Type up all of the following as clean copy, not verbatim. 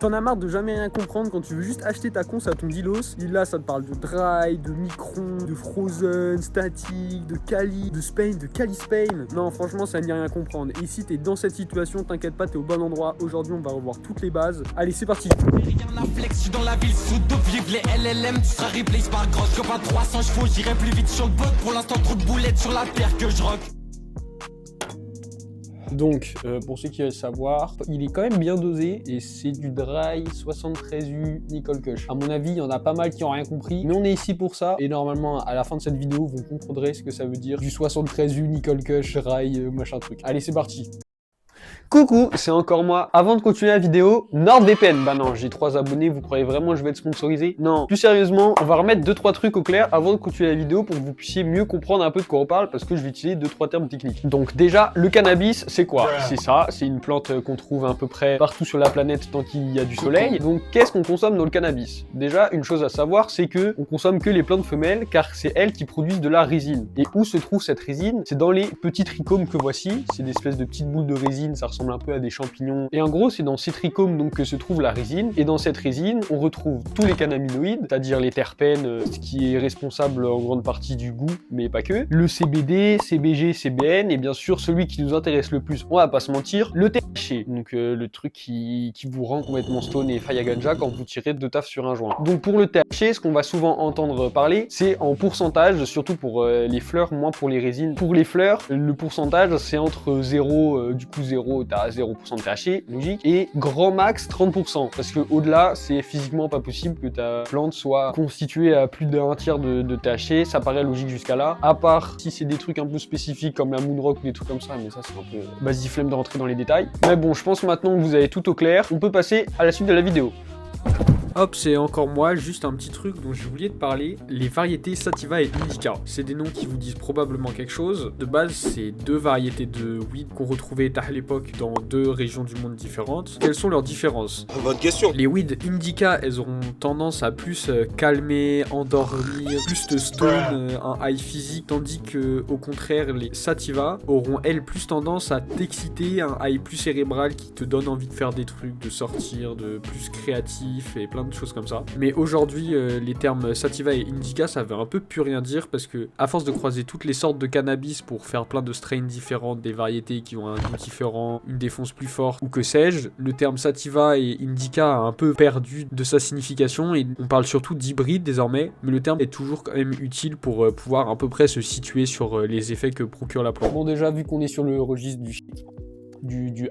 T'en as marre de jamais rien comprendre quand tu veux juste acheter ta cons à ton dealos. Et là, ça te parle de dry, de micron, de frozen, static, de Kali, de Spain, de Kali Spain. Non, franchement, ça n'y a rien à comprendre. Et si t'es dans cette situation, t'inquiète pas, t'es au bon endroit. Aujourd'hui, on va revoir toutes les bases. Allez, c'est parti. Rien à flex, je suis dans la ville sous deux vivent les LLM, tu seras replace par grosse. Je pas 300 chevaux, j'irai plus vite sur le bot. Pour l'instant, trop de boulettes sur la terre que je rock. Donc, pour ceux qui veulent savoir, il est quand même bien dosé et c'est du dry 73U Nicole Kush. À mon avis, il y en a pas mal qui ont rien compris, mais on est ici pour ça. Et normalement, à la fin de cette vidéo, vous comprendrez ce que ça veut dire du 73U Nicole Kush, dry, machin truc. Allez, c'est parti. Coucou, c'est encore moi. Avant de continuer la vidéo, NordVPN. Bah non, j'ai 3 abonnés, vous croyez vraiment que je vais être sponsorisé? Non. Plus sérieusement, on va remettre 2-3 trucs au clair avant de continuer la vidéo pour que vous puissiez mieux comprendre un peu de quoi on parle parce que je vais utiliser 2-3 termes techniques. Donc déjà, le cannabis, c'est quoi? C'est ça, c'est une plante qu'on trouve à peu près partout sur la planète tant qu'il y a du soleil. Donc qu'est-ce qu'on consomme dans le cannabis? Déjà, une chose à savoir, c'est que on consomme que les plantes femelles car c'est elles qui produisent de la résine. Et où se trouve cette résine? C'est dans les petits trichomes que voici. C'est des espèces de petites boules de résine, ça ressemble un peu à des champignons. Et en gros, c'est dans ces trichomes donc que se trouve la résine. Et dans cette résine, on retrouve tous les cannabinoïdes, c'est-à-dire les terpènes, ce qui est responsable en grande partie du goût, mais pas que. Le CBD, CBG, CBN, et bien sûr celui qui nous intéresse le plus, on va pas se mentir, le THC. Donc le truc qui vous rend complètement stone et faille à ganja quand vous tirez de taf sur un joint. Donc pour le THC, ce qu'on va souvent entendre parler, c'est en pourcentage, surtout pour les fleurs, moins pour les résines. Pour les fleurs, le pourcentage, c'est entre 0, du coup 0, t'as 0% de THC, logique, et grand max 30%, parce que au-delà, c'est physiquement pas possible que ta plante soit constituée à plus d'un tiers de THC, ça paraît logique jusqu'à là, à part si c'est des trucs un peu spécifiques comme la moonrock ou des trucs comme ça, mais ça c'est un peu basiflemme de rentrer dans les détails. Mais bon, je pense maintenant que vous avez tout au clair, on peut passer à la suite de la vidéo. Hop, c'est encore moi, juste un petit truc dont je voulais te parler, les variétés Sativa et Indica. C'est des noms qui vous disent probablement quelque chose. De base, c'est deux variétés de weed qu'on retrouvait à l'époque dans deux régions du monde différentes. Quelles sont leurs différences? Bonne question. Les weed Indica, elles auront tendance à plus calmer, endormir, plus de stone, un high physique, tandis que au contraire, les Sativa auront elles plus tendance à t'exciter, un high plus cérébral qui te donne envie de faire des trucs, de sortir, de plus créatif et plein de choses comme ça. Mais aujourd'hui, les termes Sativa et Indica, ça veut un peu plus rien dire parce que à force de croiser toutes les sortes de cannabis pour faire plein de strains différentes, des variétés qui ont un goût différent, une défonce plus forte ou que sais-je, le terme Sativa et Indica a un peu perdu de sa signification et on parle surtout d'hybride désormais, mais le terme est toujours quand même utile pour pouvoir à peu près se situer sur les effets que procure la plante. Bon, déjà vu qu'on est sur le registre du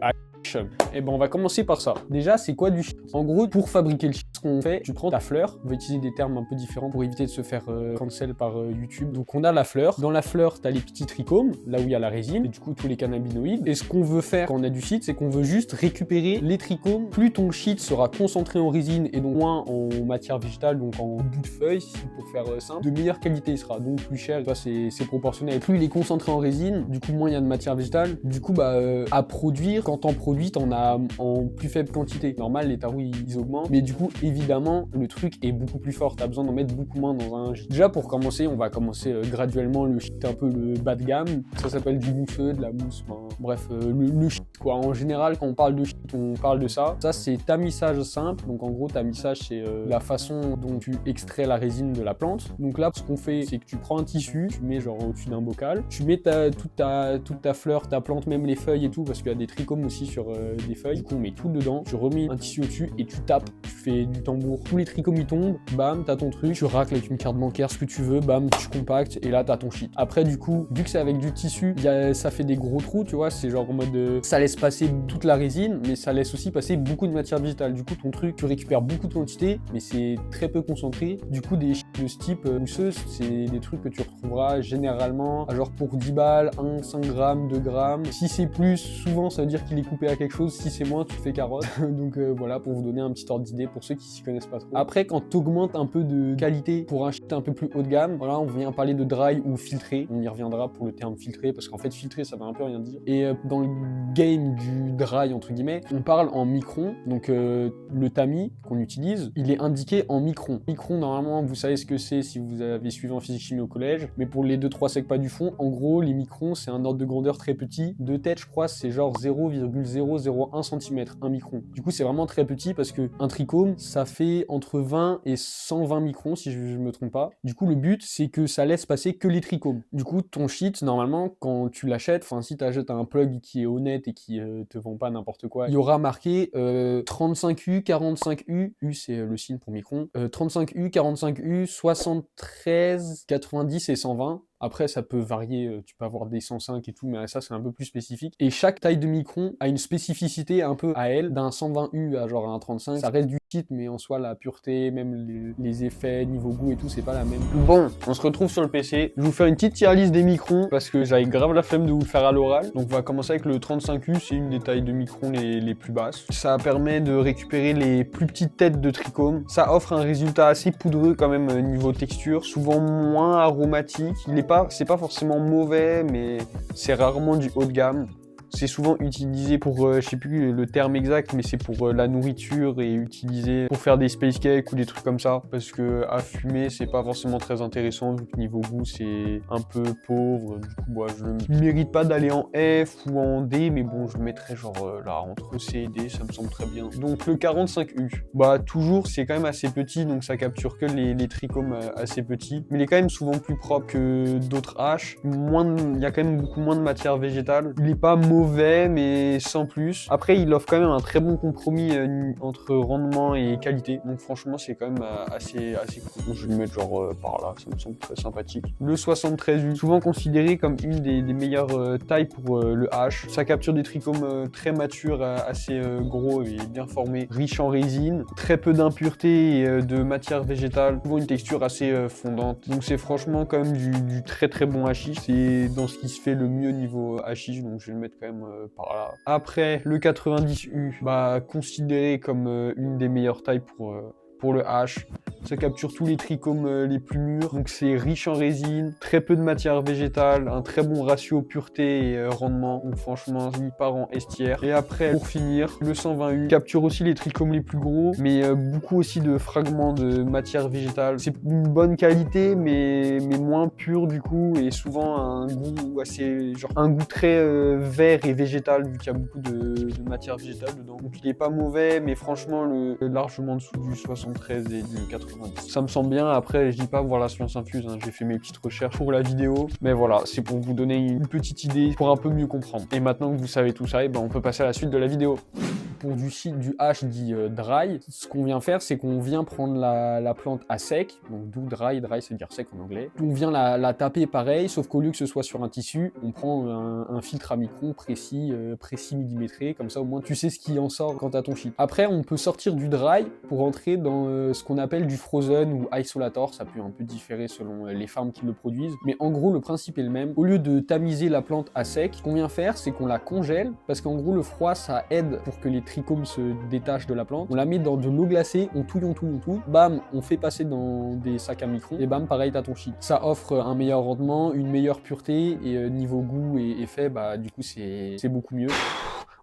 et ben on va commencer par ça. Déjà, c'est quoi du shit? En gros, pour fabriquer le shit, ce qu'on fait, tu prends ta fleur, on va utiliser des termes un peu différents pour éviter de se faire cancel par YouTube. Donc on a la fleur, dans la fleur, t'as les petits trichomes, là où il y a la résine, et du coup tous les cannabinoïdes. Et ce qu'on veut faire quand on a du shit, c'est qu'on veut juste récupérer les trichomes. Plus ton shit sera concentré en résine et donc moins en matière végétale, donc en bout de feuille, pour faire simple, de meilleure qualité il sera, donc plus cher, toi c'est proportionnel. Plus il est concentré en résine, du coup moins il y a de matière végétale, du coup à produire, quand t'en produis, t'en as en plus faible quantité. Normal, les taroux ils augmentent, mais du coup évidemment le truc est beaucoup plus fort, t'as besoin d'en mettre beaucoup moins dans un shit. Déjà pour commencer, on va commencer graduellement le shit un peu le bas de gamme, ça s'appelle du mousseux, de la mousse, bref, le shit quoi. En général quand on parle de shit, on parle de ça. Ça c'est tamisage simple, donc en gros tamisage c'est la façon dont tu extrais la résine de la plante. Donc là ce qu'on fait c'est que tu prends un tissu, tu mets genre au-dessus d'un bocal, tu mets toute ta fleur, ta plante, même les feuilles et tout, parce qu'il y a des trichomes aussi sur des feuilles, du coup on met tout dedans, tu remets un tissu au-dessus et tu tapes, tu fais du tambour, tous les trichomes ils tombent, bam, t'as ton truc, tu racles avec une carte bancaire ce que tu veux, bam, tu compactes et là t'as ton shit. Après du coup, vu que c'est avec du tissu, ça fait des gros trous, tu vois, c'est genre en mode ça laisse passer toute la résine, mais ça laisse aussi passer beaucoup de matière végétale. Du coup ton truc, tu récupères beaucoup de quantité, mais c'est très peu concentré. Du coup des shit de ce type mousseuse, c'est des trucs que tu retrouveras généralement à genre pour 10 balles, 1, 5 grammes, 2 grammes. Si c'est plus, souvent ça veut dire qu'il est coupé à quelque chose, si c'est moins tu te fais carotte. Donc voilà, pour vous donner un petit ordre d'idée pour ceux qui s'y connaissent pas trop. Après quand t'augmentes un peu de qualité pour un shit un peu plus haut de gamme, voilà, on vient parler de dry ou filtré, on y reviendra pour le terme filtré parce qu'en fait filtré ça veut un peu rien dire. Et dans le game du dry entre guillemets, on parle en micron, donc le tamis qu'on utilise, il est indiqué en micron. Micron normalement vous savez ce que c'est si vous avez suivi en physique chimie au collège, mais pour les 2-3 secs pas du fond, en gros, les microns, c'est un ordre de grandeur très petit. De tête, je crois, c'est genre 0,001 cm, un micron. Du coup, c'est vraiment très petit parce que un trichome, ça fait entre 20 et 120 microns, si je me trompe pas. Du coup, le but, c'est que ça laisse passer que les trichomes. Du coup, ton shit, normalement, quand tu l'achètes, enfin, si tu achètes un plug qui est honnête et qui te vend pas n'importe quoi, il y aura marqué 35U, 45U, U c'est le signe pour micron, 35U, 45U, 73, 90 et 120. Après, ça peut varier, tu peux avoir des 105 et tout, mais ça, c'est un peu plus spécifique. Et chaque taille de micron a une spécificité un peu à elle, d'un 120U à genre un 35. Ça reste du shit, mais en soi, la pureté, même les effets, niveau goût et tout, c'est pas la même. Bon, on se retrouve sur le PC. Je vais vous faire une petite tier list des microns, parce que j'avais grave la flemme de vous le faire à l'oral. Donc, on va commencer avec le 35U, c'est une des tailles de microns les plus basses. Ça permet de récupérer les plus petites têtes de trichome. Ça offre un résultat assez poudreux quand même niveau texture, souvent moins aromatique. C'est pas forcément mauvais, mais c'est rarement du haut de gamme. C'est souvent utilisé pour, je sais plus le terme exact, mais c'est pour la nourriture et utilisé pour faire des space cakes ou des trucs comme ça. Parce que à fumer, c'est pas forcément très intéressant, vu que niveau goût, c'est un peu pauvre. Du coup, moi, je ne mérite pas d'aller en F ou en D, mais bon, je le mettrais genre là, entre C et D, ça me semble très bien. Donc le 45U, bah toujours, c'est quand même assez petit, donc ça capture que les trichomes assez petits. Mais il est quand même souvent plus propre que d'autres H. Il y a quand même beaucoup moins de matière végétale. Il est pas mauvais, mais sans plus. Après, il offre quand même un très bon compromis entre rendement et qualité. Donc franchement, c'est quand même assez cool. Donc, je vais le mettre genre par là, ça me semble très sympathique. Le 73U, souvent considéré comme une des meilleures tailles pour le H. Ça capture des trichomes très matures, assez gros et bien formés, riches en résine, très peu d'impuretés et de matière végétale, souvent une texture assez fondante. Donc c'est franchement quand même du très très bon hashish. C'est dans ce qui se fait le mieux niveau hashish, donc je vais le mettre quand même par là. Après, le 90U, bah, considéré comme une des meilleures tailles pour le H. Ça capture tous les trichomes les plus mûrs, donc c'est riche en résine, très peu de matière végétale, un très bon ratio pureté et rendement, donc franchement il part en estière. Et après, pour finir, le 120U capture aussi les trichomes les plus gros, mais beaucoup aussi de fragments de matière végétale. C'est une bonne qualité, mais moins pure du coup, et souvent un goût assez, genre un goût très vert et végétal, vu qu'il y a beaucoup de matière végétale dedans. Donc il est pas mauvais, mais franchement largement en dessous du 73 et du 80. Ça me semble bien. Après, je dis pas voir la science infuse, hein. J'ai fait mes petites recherches pour la vidéo, mais voilà, c'est pour vous donner une petite idée pour un peu mieux comprendre. Et maintenant que vous savez tout ça, et ben on peut passer à la suite de la vidéo. Pour du H dit dry, ce qu'on vient faire, c'est qu'on vient prendre la plante à sec, donc d'où dry c'est dire sec en anglais. On vient la taper pareil, sauf qu'au lieu que ce soit sur un tissu, on prend un filtre à micron précis millimétré, comme ça au moins tu sais ce qui en sort quand t'as ton shit. Après, on peut sortir du dry pour entrer dans ce qu'on appelle du frozen ou isolator, ça peut un peu différer selon les farms qui le produisent, mais en gros le principe est le même. Au lieu de tamiser la plante à sec, ce qu'on vient faire, c'est qu'on la congèle, parce qu'en gros le froid ça aide pour que les trichomes se détachent de la plante. On la met dans de l'eau glacée, on touille, bam, on fait passer dans des sacs à micron, et bam, pareil, t'as ton shit. Ça offre un meilleur rendement, une meilleure pureté, et niveau goût et effet, bah du coup c'est beaucoup mieux.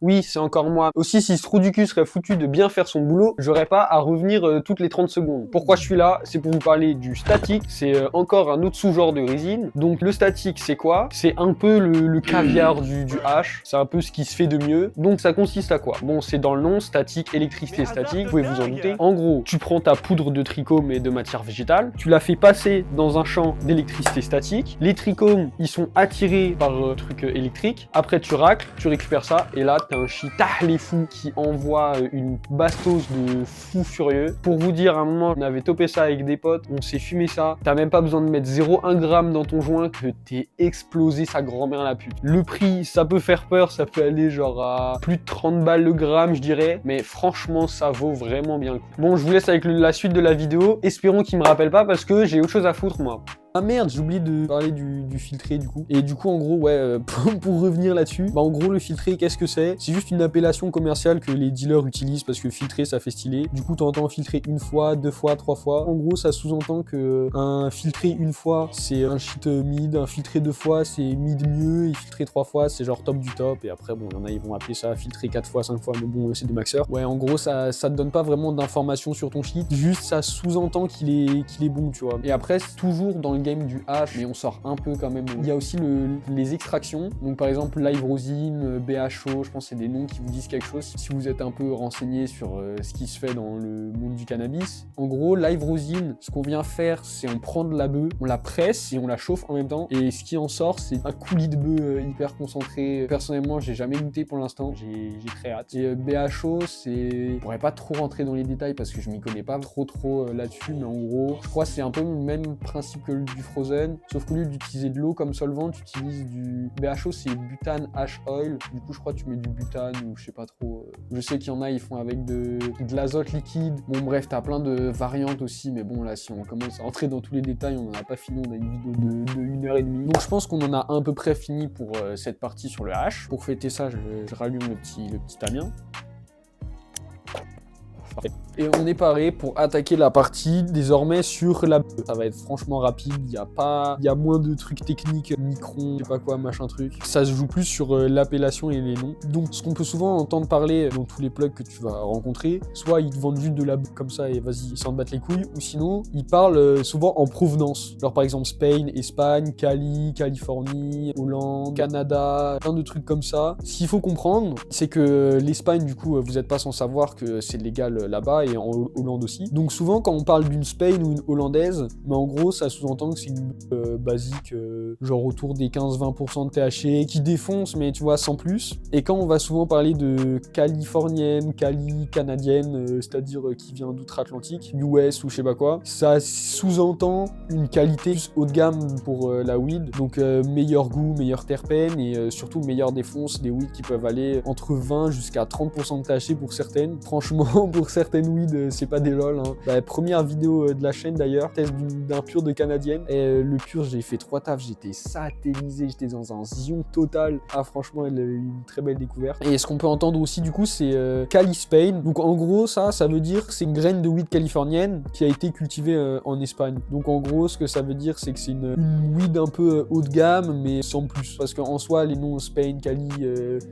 Oui, c'est encore moi. Aussi, si ce trou du cul serait foutu de bien faire son boulot, j'aurais pas à revenir toutes les 30 secondes. Pourquoi je suis là? C'est pour vous parler du statique. C'est encore un autre sous-genre de résine. Donc le statique, c'est quoi? C'est un peu le caviar du H. C'est un peu ce qui se fait de mieux. Donc ça consiste à quoi? Bon, c'est dans le nom, statique, électricité statique, vous pouvez vous en douter. En gros, tu prends ta poudre de trichome et de matière végétale, tu la fais passer dans un champ d'électricité statique. Les trichomes, ils sont attirés par truc électrique. Après, tu racles, tu récupères ça, et là, t'as un shit les fous qui envoie une bastos de fou furieux. Pour vous dire, à un moment, on avait topé ça avec des potes, on s'est fumé ça. T'as même pas besoin de mettre 0,1 g dans ton joint que t'es explosé sa grand-mère la pute. Le prix, ça peut faire peur, ça peut aller genre à plus de 30 balles le gramme, je dirais. Mais franchement, ça vaut vraiment bien le coup. Bon, je vous laisse avec la suite de la vidéo. Espérons qu'il me rappelle pas parce que j'ai autre chose à foutre, moi. Ah merde, j'ai oublié de parler du filtré du coup. Et du coup en gros ouais, pour revenir là-dessus, bah en gros le filtré qu'est-ce que c'est? C'est juste une appellation commerciale que les dealers utilisent parce que filtrer ça fait stylé. Du coup t'entends filtrer une fois, 2 fois, 3 fois. En gros ça sous-entend que un filtré une fois c'est un shit mid, un filtré 2 fois c'est mid mieux, et filtrer 3 fois c'est genre top du top. Et après bon, il y en a ils vont appeler ça filtrer 4 fois, 5 fois, mais bon c'est des maxeurs. Ouais en gros ça te donne pas vraiment d'informations sur ton shit, juste ça sous-entend qu'il est bon tu vois. Et après toujours dans le game du hash, mais on sort un peu quand même. Il y a aussi les extractions, donc par exemple Live Rosin, BHO, je pense que c'est des noms qui vous disent quelque chose si vous êtes un peu renseigné sur ce qui se fait dans le monde du cannabis. En gros Live Rosin, ce qu'on vient faire c'est on prend de la bœuf, on la presse et on la chauffe en même temps, et ce qui en sort c'est un coulis de bœuf hyper concentré. Personnellement j'ai jamais goûté pour l'instant, j'ai très hâte. Et BHO c'est... Je pourrais pas trop rentrer dans les détails parce que je m'y connais pas trop là-dessus, mais en gros je crois que c'est un peu le même principe que du Frozen, sauf qu'au lieu d'utiliser de l'eau comme solvant, tu utilises du BHO, c'est butane hash oil. Du coup, je crois que tu mets du butane ou je sais pas trop. Je sais qu'il y en a, ils font avec de l'azote liquide. Bon, bref, t'as plein de variantes aussi, mais bon, là, si on commence à entrer dans tous les détails, on en a pas fini. On a une vidéo de 1h30. Donc, je pense qu'on en a à peu près fini pour cette partie sur le hash. Pour fêter ça, je rallume le petit Amiens. Et on est paré pour attaquer la partie désormais sur la... Ça va être franchement rapide, il y a moins de trucs techniques, micron, je sais pas quoi, machin truc. Ça se joue plus sur l'appellation et les noms. Donc ce qu'on peut souvent entendre parler dans tous les plugs que tu vas rencontrer, soit ils te vendent juste de la comme ça et vas-y, ils s'en battent les couilles, ou sinon ils parlent souvent en provenance. Alors par exemple Spain, Espagne, Cali, Californie, Hollande, Canada, plein de trucs comme ça. Ce qu'il faut comprendre, c'est que l'Espagne du coup, vous n'êtes pas sans savoir que c'est légal là-bas, et en Hollande aussi. Donc souvent quand on parle d'une Spain ou une hollandaise, mais en gros ça sous-entend que c'est une basique, genre autour des 15-20% de THC, qui défonce mais tu vois sans plus. Et quand on va souvent parler de californienne, canadienne, c'est-à-dire qui vient d'outre-Atlantique, US ou je sais pas quoi, ça sous-entend une qualité plus haut de gamme pour la weed, donc meilleur goût, meilleur terpène, et surtout meilleure défonce, des weed qui peuvent aller entre 20 jusqu'à 30% de THC pour certaines. Franchement pour certaines weed c'est pas des lol hein. Bah, première vidéo de la chaîne d'ailleurs, test d'un pur de canadienne, et le pur j'ai fait 3 tafs, j'étais satellisé, j'étais dans un zion total. Ah franchement elle a eu une très belle découverte. Et ce qu'on peut entendre aussi du coup c'est Cali Spain, donc en gros ça veut dire que c'est une graine de weed californienne qui a été cultivée en Espagne. Donc en gros ce que ça veut dire c'est que c'est une weed un peu haut de gamme mais sans plus, parce qu'en soi les noms Spain, Cali,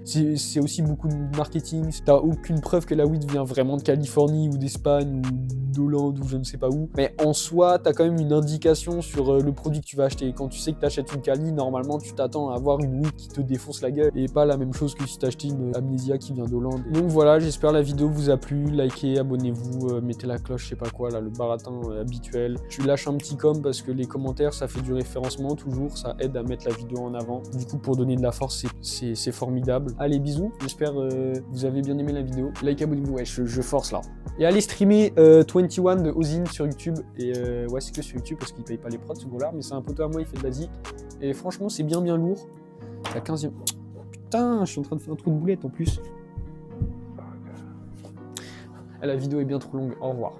c'est aussi beaucoup de marketing. T'as aucune preuve que la weed vient vraiment de Californie ou d'Espagne ou d'Hollande ou je ne sais pas où, mais en soi t'as quand même une indication sur le produit que tu vas acheter. Quand tu sais que t'achètes une Cali, normalement tu t'attends à avoir une weed qui te défonce la gueule et pas la même chose que si t'achetais une Amnesia qui vient d'Hollande. Donc voilà, j'espère la vidéo vous a plu, likez, abonnez-vous, mettez la cloche, je sais pas quoi là, le baratin habituel. Tu lâches un petit com parce que les commentaires ça fait du référencement toujours, ça aide à mettre la vidéo en avant. Du coup pour donner de la force c'est formidable. Allez bisous, j'espère vous avez bien aimé la vidéo. Like, abonnez-vous, ouais je force là. Et allez streamer 21 de Ozin sur YouTube. Et ouais, c'est que sur YouTube parce qu'il paye pas les prods ce gros-là, mais c'est un poteau à moi, il fait de la zik. Et franchement, c'est bien lourd. La 15e. Putain, je suis en train de faire un trou de boulette en plus. La vidéo est bien trop longue. Au revoir.